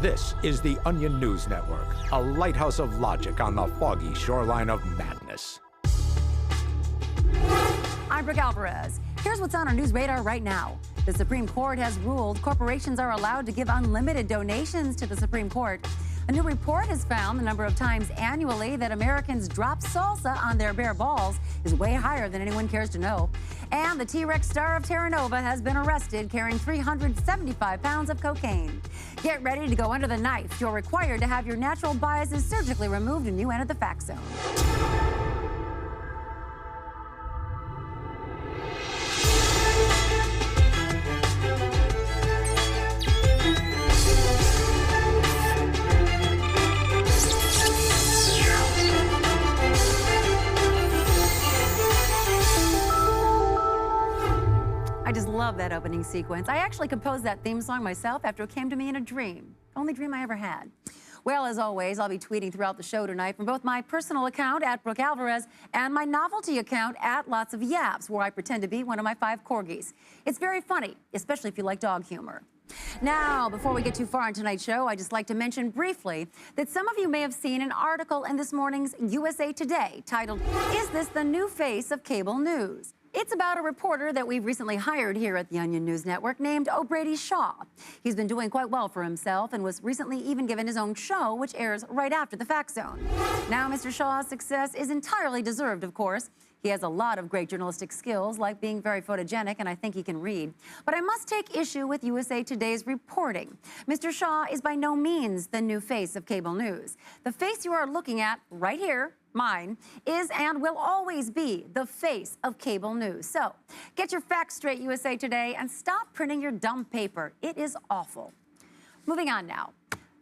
This is the Onion News Network, a lighthouse of logic on the foggy shoreline of madness. I'm Brooke Alvarez. Here's what's on our news radar right now. The Supreme Court has ruled corporations are allowed to give unlimited donations to the Supreme Court. A new report has found the number of times annually that Americans drop salsa on their bare balls is way higher than anyone cares to know. And the T-Rex star of Terra Nova has been arrested carrying 375 pounds of cocaine. Get ready to go under the knife. You're required to have your natural biases surgically removed when you enter the fact zone. I just love that opening sequence. I actually composed that theme song myself after it came to me in a dream. Only dream I ever had. Well, as always, I'll be tweeting throughout the show tonight from both my personal account at Brooke Alvarez and my novelty account at Lots of Yaps, where I pretend to be one of my 5 corgis. It's very funny, especially if you like dog humor. Now, before we get too far in tonight's show, I'd just like to mention briefly that some of you may have seen an article in this morning's USA Today titled, "Is This the New Face of Cable News?" It's about a reporter that we've recently hired here at the Onion News Network named O'Brady Shaw. He's been doing quite well for himself and was recently even given his own show, which airs right after the Fact Zone. Now, Mr. Shaw's success is entirely deserved, of course. He has a lot of great journalistic skills, like being very photogenic, and I think he can read. But I must take issue with USA Today's reporting. Mr. Shaw is by no means the new face of cable news. The face you are looking at right here, mine, is and will always be the face of cable news. So get your facts straight, USA Today, and stop printing your dumb paper. It is awful. Moving on now.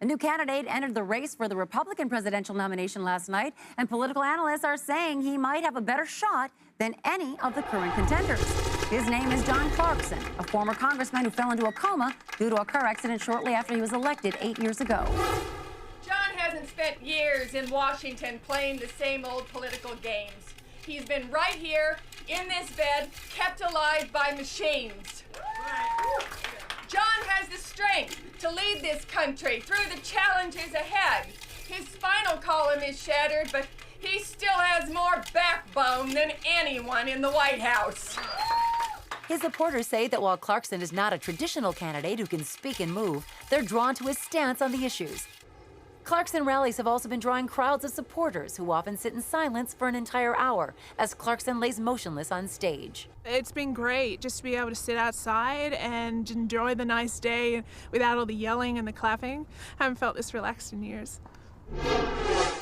A new candidate entered the race for the Republican presidential nomination last night, and political analysts are saying he might have a better shot than any of the current contenders. His name is John Clarkson, a former congressman who fell into a coma due to a car accident shortly after he was elected 8 years ago. John hasn't spent years in Washington playing the same old political games. He's been right here, in this bed, kept alive by machines. John has the strength to lead this country through the challenges ahead. His spinal column is shattered, but he still has more backbone than anyone in the White House. His supporters say that while Clarkson is not a traditional candidate who can speak and move, they're drawn to his stance on the issues. Clarkson rallies have also been drawing crowds of supporters who often sit in silence for an entire hour as Clarkson lays motionless on stage. It's been great just to be able to sit outside and enjoy the nice day without all the yelling and the clapping. I haven't felt this relaxed in years.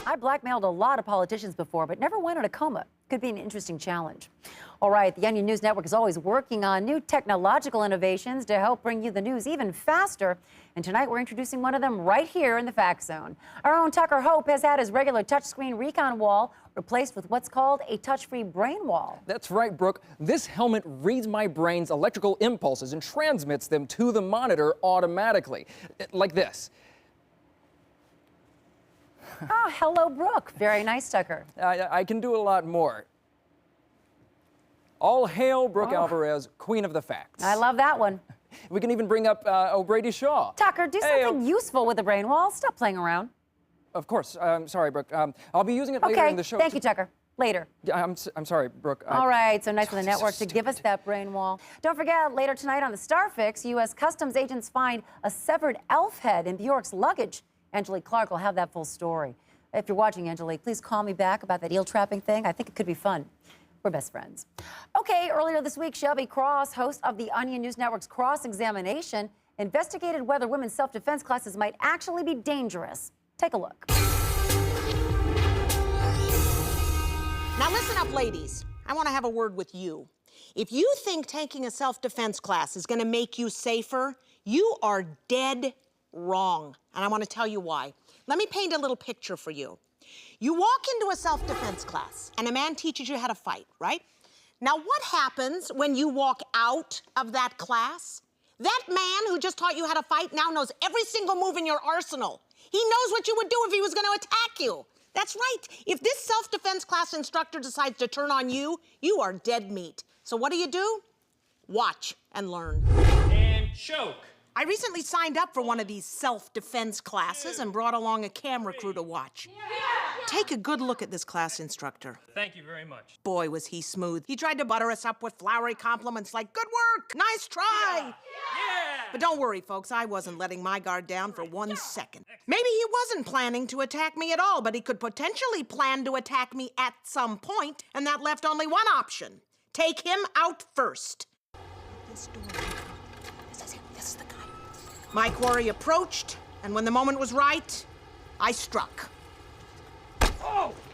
I blackmailed a lot of politicians before, but never went in a coma. Could be an interesting challenge. All right, the Onion News Network is always working on new technological innovations to help bring you the news even faster. And tonight we're introducing one of them right here in the Fact Zone. Our own Tucker Hope has had his regular touchscreen recon wall replaced with what's called a touch-free brain wall. That's right, Brooke. This helmet reads my brain's electrical impulses and transmits them to the monitor automatically, like this. Oh, hello, Brooke. Very nice, Tucker. I can do a lot more. All hail Brooke Alvarez, Queen of the Facts. I love that one. We can even bring up O'Brady Shaw. Tucker, do something useful with the brain wall. Stop playing around. Of course. Sorry, Brooke. I'll be using it later in the show. Thank you, Tucker. Later. Yeah, I'm sorry, Brooke. All right, so nice of the network to give us that brain wall. Don't forget, later tonight on the Starfix, U.S. Customs agents find a severed elf head in Bjork's luggage. Angelique Clark will have that full story. If you're watching, Angelique, please call me back about that eel trapping thing. I think it could be fun. We're best friends. Okay, earlier this week, Shelby Cross, host of the Onion News Network's Cross Examination, investigated whether women's self-defense classes might actually be dangerous. Take a look. Now listen up, ladies. I want to have a word with you. If you think taking a self-defense class is going to make you safer, you are dead wrong. And I want to tell you why. Let me paint a little picture for you. You walk into a self-defense class, and a man teaches you how to fight, right? Now, what happens when you walk out of that class? That man who just taught you how to fight now knows every single move in your arsenal. He knows what you would do if he was going to attack you. That's right. If this self-defense class instructor decides to turn on you, you are dead meat. So what do? Watch and learn. And choke. I recently signed up for one of these self-defense classes and brought along a camera crew to watch. Take a good look at this class instructor. Thank you very much. Boy, was he smooth. He tried to butter us up with flowery compliments like, good work, nice try. Yeah. But don't worry, folks, I wasn't letting my guard down for 1 second. Maybe he wasn't planning to attack me at all, but he could potentially plan to attack me at some point, and that left only one option. Take him out first. This door open. This is him. This is the guy. My quarry approached, and when the moment was right, I struck.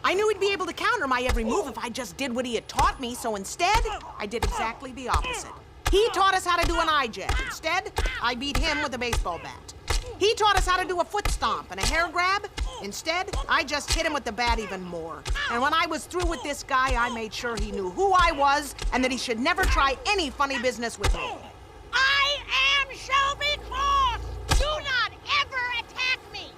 I knew he'd be able to counter my every move if I just did what he had taught me, so instead, I did exactly the opposite. He taught us how to do an eye jab. Instead, I beat him with a baseball bat. He taught us how to do a foot stomp and a hair grab. Instead, I just hit him with the bat even more. And when I was through with this guy, I made sure he knew who I was and that he should never try any funny business with me. I am Shelby Cross! Do not ever attack me!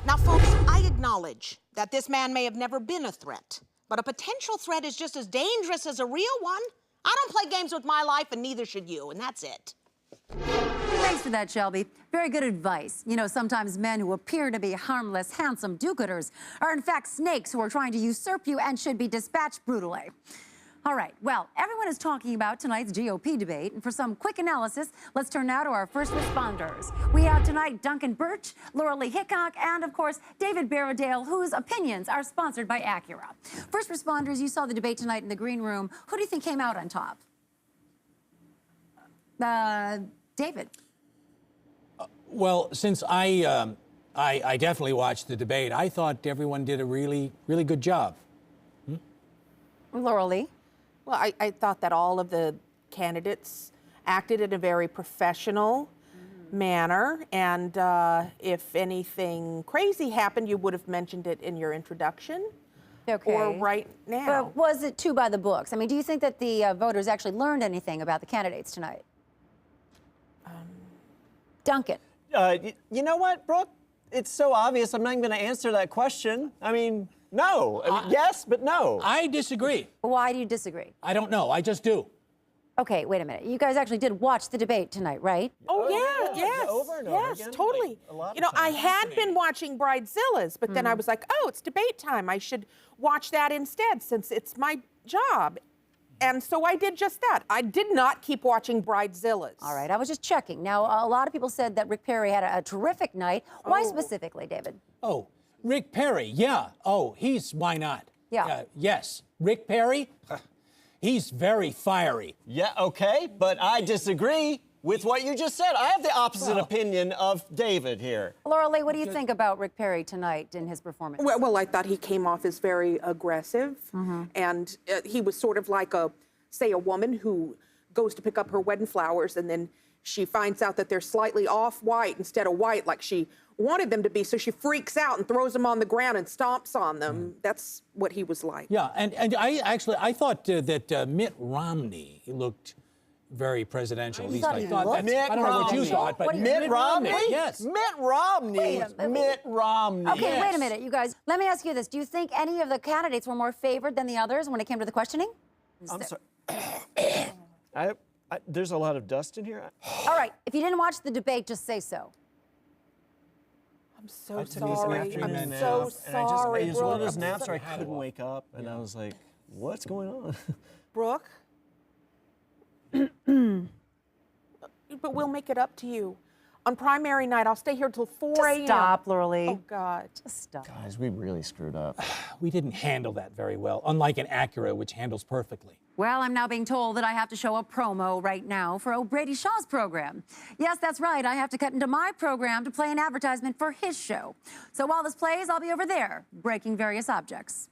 Now, folks, I acknowledge that this man may have never been a threat, but a potential threat is just as dangerous as a real one. I don't play games with my life, and neither should you, and that's it. Thanks for that, Shelby. Very good advice. You know, sometimes men who appear to be harmless, handsome do-gooders are in fact snakes who are trying to usurp you and should be dispatched brutally. All right, well, everyone is talking about tonight's GOP debate, and for some quick analysis, let's turn now to our first responders. We have tonight Duncan Birch, Laura Lee Hickok, and of course, David Barradale, whose opinions are sponsored by Acura. First responders, you saw the debate tonight in the green room. Who do you think came out on top? David. Well, since I definitely watched the debate, I thought everyone did a really good job. Laura Lee. Well, I thought that all of the candidates acted in a very professional manner, and if anything crazy happened, you would have mentioned it in your introduction. Okay. Or right now. But was it too by the books? I mean, do you think that the voters actually learned anything about the candidates tonight? Duncan. You know what, Brooke? It's so obvious. I'm not even going to answer that question. I mean, no. I mean, yes, but no. I disagree. Why do you disagree? I don't know. I just do. Okay, wait a minute. You guys actually did watch the debate tonight, right? Oh, yeah, yes. Over and over yes, again, totally. like, a lot of you know, I times. had been watching Bridezillas, but then I was like, oh, it's debate time. I should watch that instead since it's my job. And so I did just that. I did not keep watching Bridezillas. All right, I was just checking. Now, a lot of people said that Rick Perry had a terrific night. Why specifically, David? Oh, Rick Perry, yeah. Oh, why not? Yeah. Yes, Rick Perry, he's very fiery. Yeah, okay, but I disagree with what you just said. I have the opposite opinion of David here. Laura Lee, what do you think about Rick Perry tonight in his performance? Well, I thought he came off as very aggressive, and he was sort of like say a woman who goes to pick up her wedding flowers, and then she finds out that they're slightly off-white instead of white like she wanted them to be, so she freaks out and throws them on the ground and stomps on them. That's what he was like. Yeah, and I thought that Mitt Romney looked very presidential. At least I thought that. I don't know what you thought, but Mitt Romney? Yes. Mitt Romney. Mitt Romney. Okay, Yes. wait a minute, you guys. Let me ask you this. Do you think any of the candidates were more favored than the others when it came to the questioning? I'm sorry. There's a lot of dust in here. All right, if you didn't watch the debate, just say so. I'm so I took an sorry. afternoon I'm nap, so and I sorry, it was one of those Brooke. naps where I couldn't wake up, and I was like, what's going on? Brooke? But we'll make it up to you. On primary night, I'll stay here till 4 a.m. Stop, Laura Lee. Oh, God. Just stop. Guys, we really screwed up. We didn't handle that very well, unlike an Acura, which handles perfectly. Well, I'm now being told that I have to show a promo right now for O'Brady Shaw's program. Yes, that's right. I have to cut into my program to play an advertisement for his show. So while this plays, I'll be over there, breaking various objects.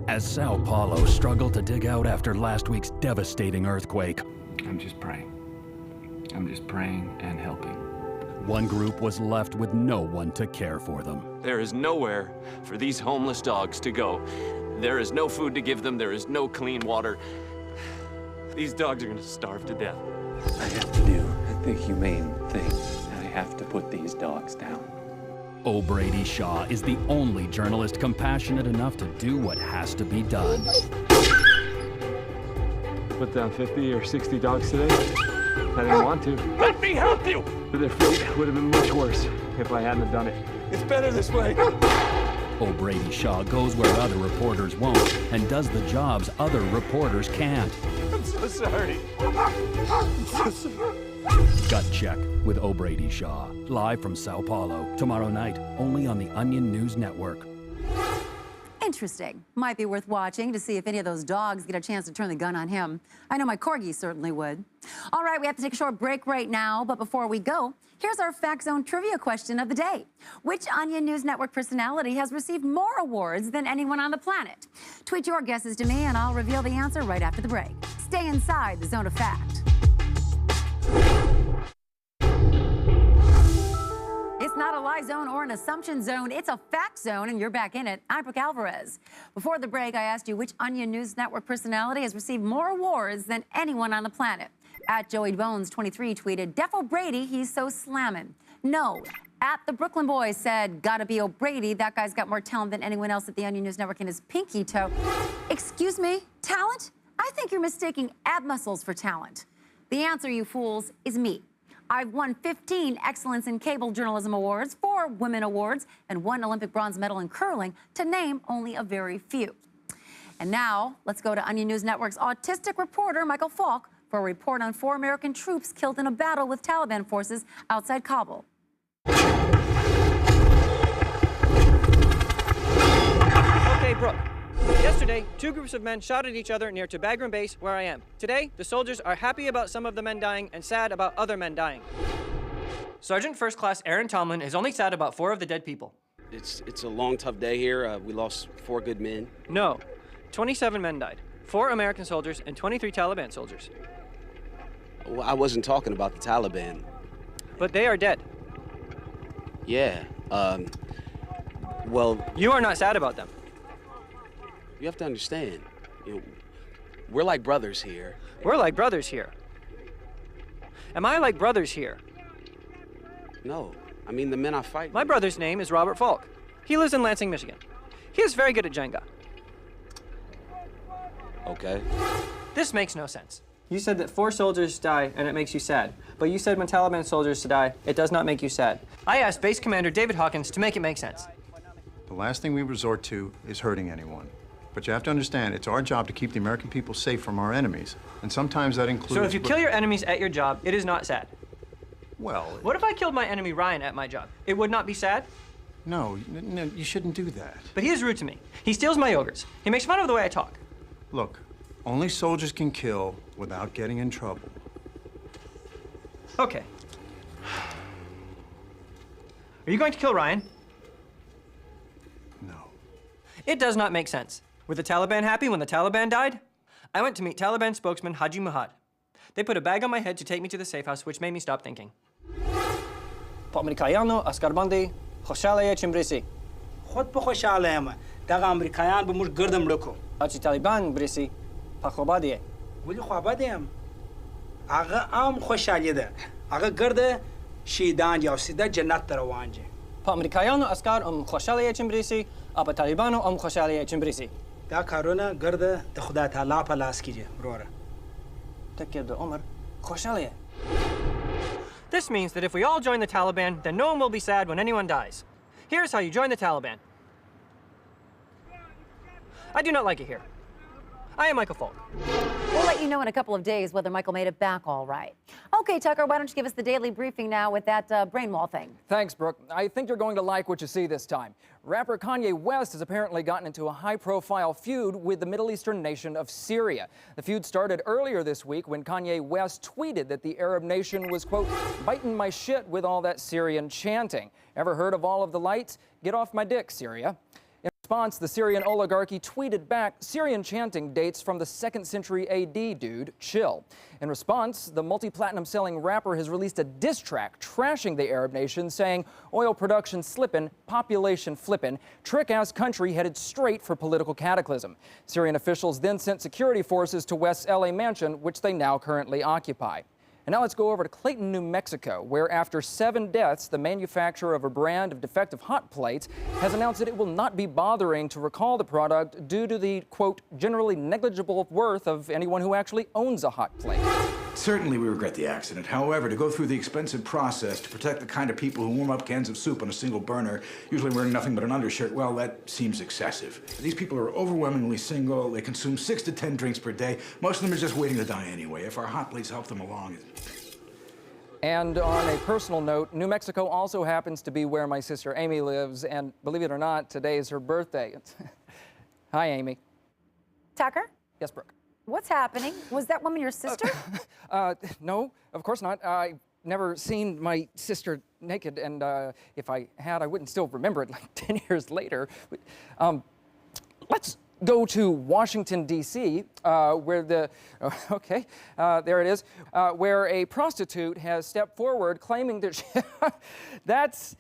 As Sao Paulo struggled to dig out after last week's devastating earthquake, I'm just praying. I'm just praying and helping. one group was left with no one to care for them. There is nowhere for these homeless dogs to go. There is no food to give them. There is no clean water. These dogs are going to starve to death. I have to do the humane thing. I have to put these dogs down. O'Brady Shaw is the only journalist compassionate enough to do what has to be done. Put down 50 or 60 dogs today. I didn't want to. Let me help you! But their fate would have been much worse if I hadn't done it. It's better this way. O'Brady Shaw goes where other reporters won't and does the jobs other reporters can't. I'm so sorry. I'm so sorry. Gut Check with O'Brady Shaw. Live from Sao Paulo. Tomorrow night, only on the Onion News Network. Interesting. Might be worth watching to see if any of those dogs get a chance to turn the gun on him. I know my corgi certainly would. All right, we have to take a short break right now, but before we go, here's our Fact Zone trivia question of the day. Which Onion News Network personality has received more awards than anyone on the planet? Tweet your guesses to me and I'll reveal the answer right after the break. Stay inside the Zone of Fact. It's not a lie zone or an assumption zone. It's a fact zone, and you're back in it. I'm Brooke Alvarez. Before the break, I asked you which Onion News Network personality has received more awards than anyone on the planet. At Joey Bones 23 tweeted, "Def O'Brady, he's so slammin'." No. At the Brooklyn Boys said, "Gotta be O'Brady. That guy's got more talent than anyone else at the Onion News Network in his pinky toe." Excuse me, talent? I think you're mistaking ab muscles for talent. The answer, you fools, is me. I've won 15 Excellence in Cable Journalism Awards, 4 Women Awards, and 1 Olympic bronze medal in curling, to name only a very few. And now, let's go to Onion News Network's autistic reporter, Michael Falk, for a report on 4 American troops killed in a battle with Taliban forces outside Kabul. Okay, Brooke. Yesterday, 2 groups of men shot at each other near Bagram Base, where I am. Today, the soldiers are happy about some of the men dying and sad about other men dying. Sergeant First Class Aaron Tomlin is only sad about 4 of the dead people. It's a long, tough day here. We lost 4 good men. No. 27 men died. 4 American soldiers and 23 Taliban soldiers. Well, I wasn't talking about the Taliban. But they are dead. Yeah, well... You are not sad about them. You have to understand, we're like brothers here. We're like brothers here. Am I like brothers here? No, I mean the men I fight. My brother's name is Robert Falk. He lives in Lansing, Michigan. He is very good at Jenga. Okay. This makes no sense. You said that 4 soldiers die and it makes you sad. But you said when Taliban soldiers die, it does not make you sad. I asked Base Commander David Hawkins to make it make sense. The last thing we resort to is hurting anyone. But you have to understand, it's our job to keep the American people safe from our enemies. And sometimes that includes... So if you kill your enemies at your job, it is not sad? Well... What if I killed my enemy Ryan at my job? It would not be sad? No, you shouldn't do that. But he is rude to me. He steals my yogurts. He makes fun of the way I talk. Look, only soldiers can kill without getting in trouble. Okay. Are you going to kill Ryan? No. It does not make sense. Were the Taliban happy when the Taliban died? I went to meet Taliban spokesman Haji Muhammad. They put a bag on my head to take me to the safe house, which made me stop thinking. آمریکایانو اسکربندی خوشحالیه چمبریسی. خود بخوشحاله ما. داغ آمریکایان به مش گردم لکو. آچی طالبان بریسی پخوبادیه. ولی خوابادیم. آقا خوشحالیه ده. آقا گرده شیدان یا سیده جنت روانجه. آمریکایانو اسکر خوشحالیه چمبریسی. آب طالبانو خوشحالیه چمبریسی. دا کارونه گرده ده خدا تعالی پلاس کیجه برورا. تکیه ده عمر خوشحالیه. This means that if we all join the Taliban, then no one will be sad when anyone dies. Here's how you join the Taliban. I do not like it here. I am Michael Falk. We'll let you know in a couple of days whether Michael made it back all right. Okay, Tucker, why don't you give us the daily briefing now with that Brainwall thing? Thanks, Brooke. I think you're going to like what you see this time. Rapper Kanye West has apparently gotten into a high-profile feud with the Middle Eastern nation of Syria. The feud started earlier this week when Kanye West tweeted that the Arab nation was, quote, biting my shit with all that Syrian chanting. Ever heard of all of the lights? Get off my dick, Syria. In response, the Syrian oligarchy tweeted back, Syrian chanting dates from the 2nd century AD, dude, chill. In response, the multi-platinum selling rapper has released a diss track trashing the Arab nation, saying oil production slippin', population flippin', trick-ass country headed straight for political cataclysm. Syrian officials then sent security forces to West's LA mansion, which they now currently occupy. And now let's go over to Clayton, New Mexico, where after 7 deaths, the manufacturer of a brand of defective hot plates has announced that it will not be bothering to recall the product due to the, quote, generally negligible worth of anyone who actually owns a hot plate. Certainly we regret the accident. However, to go through the expensive process to protect the kind of people who warm up cans of soup on a single burner, usually wearing nothing but an undershirt, well, that seems excessive. These people are overwhelmingly single. They consume 6 to 10 drinks per day. Most of them are just waiting to die anyway. If our hot plates help them along... And on a personal note, New Mexico also happens to be where my sister Amy lives, and believe it or not, today is her birthday. Hi, Amy. Tucker? Yes, Brooke. What's happening? Was that woman your sister? No, of course not. I've never seen my sister naked, and if I had, I wouldn't still remember it like 10 years later. Let's go to Washington, D.C., where there it is, where a prostitute has stepped forward claiming that that's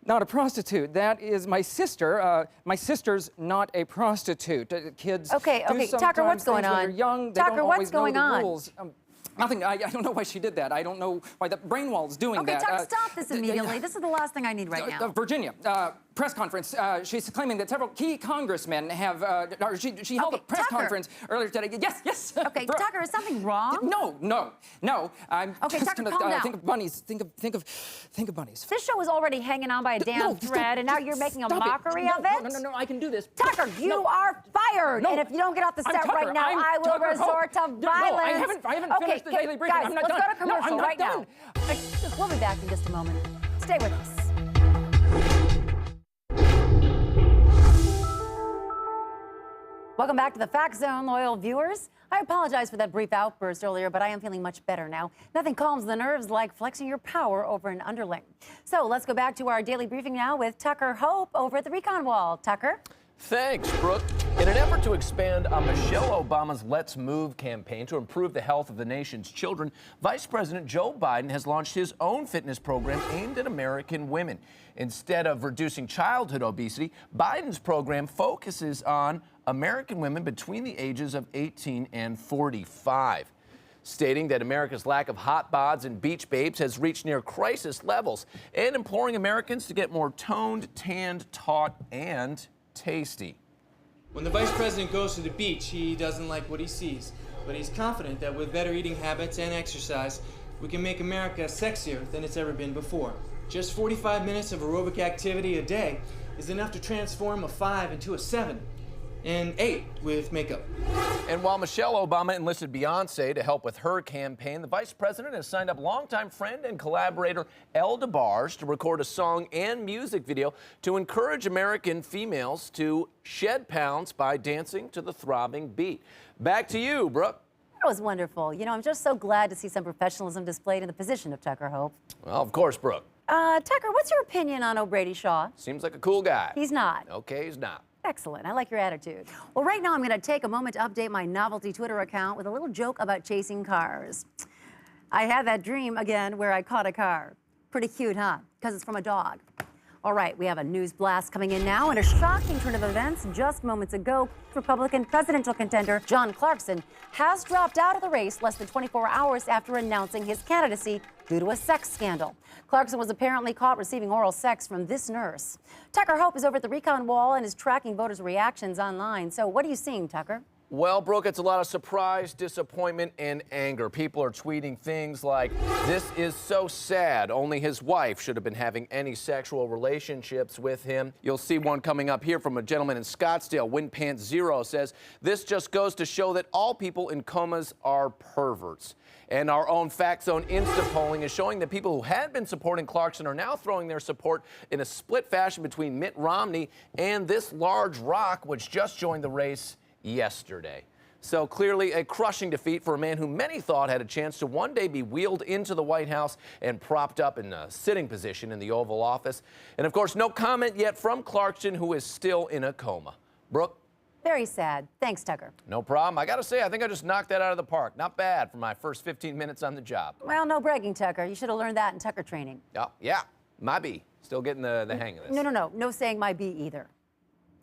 not a prostitute. That is my sister. My sister's not a prostitute. Kids. Okay, Tucker, what's going on? When they're young, they Tucker, don't what's always know going the on? rules. Nothing. I don't know why she did that. I don't know why the Brainwall is doing that. Okay, Tucker, stop this immediately. This is the last thing I need right now. Virginia, press conference. She's claiming that several key congressmen have. She held a press conference earlier today. Yes. Okay, Tucker, is something wrong? No. I'm just Tucker, gonna calm down. think of bunnies. Think of bunnies. This show is already hanging on by a damn thread, and now you're making a mockery of it? No, I can do this. Tucker, you are fired! And if you don't get off the set right now, I will resort to violence. No, I haven't finished the daily briefing. Guys, I'm not let's done. go to commercial No, I'm right not now. done. We'll be back in just a moment. Stay with us. Welcome back to the Fact Zone, loyal viewers. I apologize for that brief outburst earlier, but I am feeling much better now. Nothing calms the nerves like flexing your power over an underling. So let's go back to our daily briefing now with Tucker Hope over at the Recon Wall. Tucker? Thanks, Brooke. In an effort to expand on Michelle Obama's Let's Move campaign to improve the health of the nation's children, Vice President Joe Biden has launched his own fitness program aimed at American women. Instead of reducing childhood obesity, Biden's program focuses on American women between the ages of 18 and 45. Stating that America's lack of hot bods and beach babes has reached near crisis levels, and imploring Americans to get more toned, tanned, taut, and tasty. When the vice president goes to the beach, he doesn't like what he sees, but he's confident that with better eating habits and exercise, we can make America sexier than it's ever been before. Just 45 minutes of aerobic activity a day is enough to transform a 5 into a 7. And 8 with makeup. And while Michelle Obama enlisted Beyonce to help with her campaign, the vice president has signed up longtime friend and collaborator Elle DeBarge to record a song and music video to encourage American females to shed pounds by dancing to the throbbing beat. Back to you, Brooke. That was wonderful. You know, I'm just so glad to see some professionalism displayed in the position of Tucker Hope. Well, of course, Brooke. Tucker, what's your opinion on O'Brady Shaw? Seems like a cool guy. He's not. Okay, he's not. Excellent. I like your attitude. Well, right now I'm going to take a moment to update my novelty Twitter account with a little joke about chasing cars. I had that dream again where I caught a car. Pretty cute, huh? Because it's from a dog. All right, we have a news blast coming in now, and a shocking turn of events just moments ago. Republican presidential contender John Clarkson has dropped out of the race less than 24 hours after announcing his candidacy due to a sex scandal. Clarkson was apparently caught receiving oral sex from this nurse. Tucker Hope is over at the Recon Wall and is tracking voters' reactions online. So what are you seeing, Tucker? Well, Brooke, it's a lot of surprise, disappointment, and anger. People are tweeting things like, "This is so sad. Only his wife should have been having any sexual relationships with him." You'll see one coming up here from a gentleman in Scottsdale. Windpants Zero says, "This just goes to show that all people in comas are perverts." And our own Fact Zone Insta polling is showing that people who had been supporting Clarkson are now throwing their support in a split fashion between Mitt Romney and this large rock, which just joined the race yesterday. So clearly a crushing defeat for a man who many thought had a chance to one day be wheeled into the White House and propped up in a sitting position in the Oval Office. And of course, no comment yet from Clarkson, who is still in a coma. Brooke? Very sad. Thanks, Tucker. No problem. I got to say, I think I just knocked that out of the park. Not bad for my first 15 minutes on the job. Well, no bragging, Tucker. You should have learned that in Tucker training. Oh, yeah, might be. Still getting the hang of this. No. No saying my B either.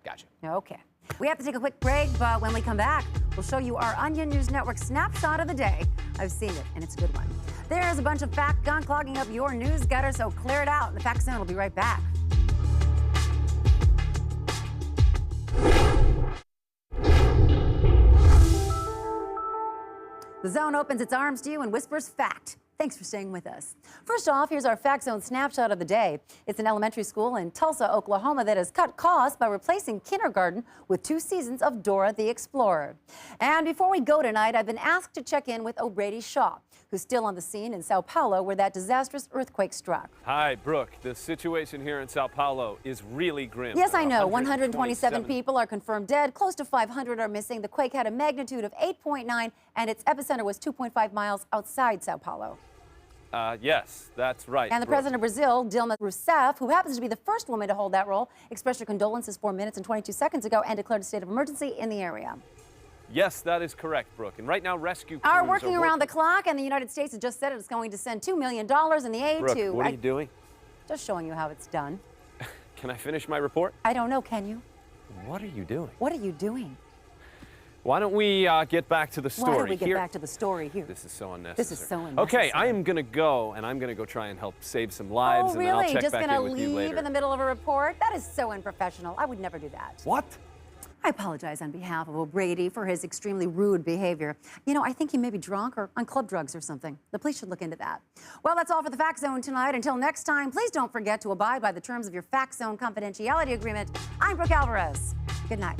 Gotcha. Okay. We have to take a quick break, but when we come back, we'll show you our Onion News Network snapshot of the day. I've seen it, and it's a good one. There's a bunch of fact gunk clogging up your news gutter, so clear it out. The Fact Zone will be right back. The Zone opens its arms to you and whispers fact. Thanks for staying with us. First off, here's our Fact Zone snapshot of the day. It's an elementary school in Tulsa, Oklahoma that has cut costs by replacing kindergarten with 2 seasons of Dora the Explorer. And before we go tonight, I've been asked to check in with O'Brady Shaw, who's still on the scene in Sao Paulo where that disastrous earthquake struck. Hi, Brooke. The situation here in Sao Paulo is really grim. Yes, I know. 127 people are confirmed dead. Close to 500 are missing. The quake had a magnitude of 8.9, and its epicenter was 2.5 miles outside Sao Paulo. Yes, that's right. And the president of Brazil, Dilma Rousseff, who happens to be the first woman to hold that role, expressed her condolences 4 minutes and 22 seconds ago and declared a state of emergency in the area. Yes, that is correct, Brooke. And right now, rescue crews are working around the clock, and the United States has just said it's going to send $2 million in the aid Brooke, to... what are you doing? Just showing you how it's done. Can I finish my report? I don't know, can you? What are you doing? What are you doing? Why don't we get back to the story? Why don't we get back to the story here? This is so unnecessary. This is so unnecessary. Okay, I am going to go, and I'm going to go try and help save some lives, oh, really? and then I'll check Just back gonna in with you later. leave in the middle of a report? That is so unprofessional. I would never do that. What? I apologize on behalf of O'Brady for his extremely rude behavior. You know, I think he may be drunk or on club drugs or something. The police should look into that. Well, that's all for the Fact Zone tonight. Until next time, please don't forget to abide by the terms of your Fact Zone confidentiality agreement. I'm Brooke Alvarez. Good night.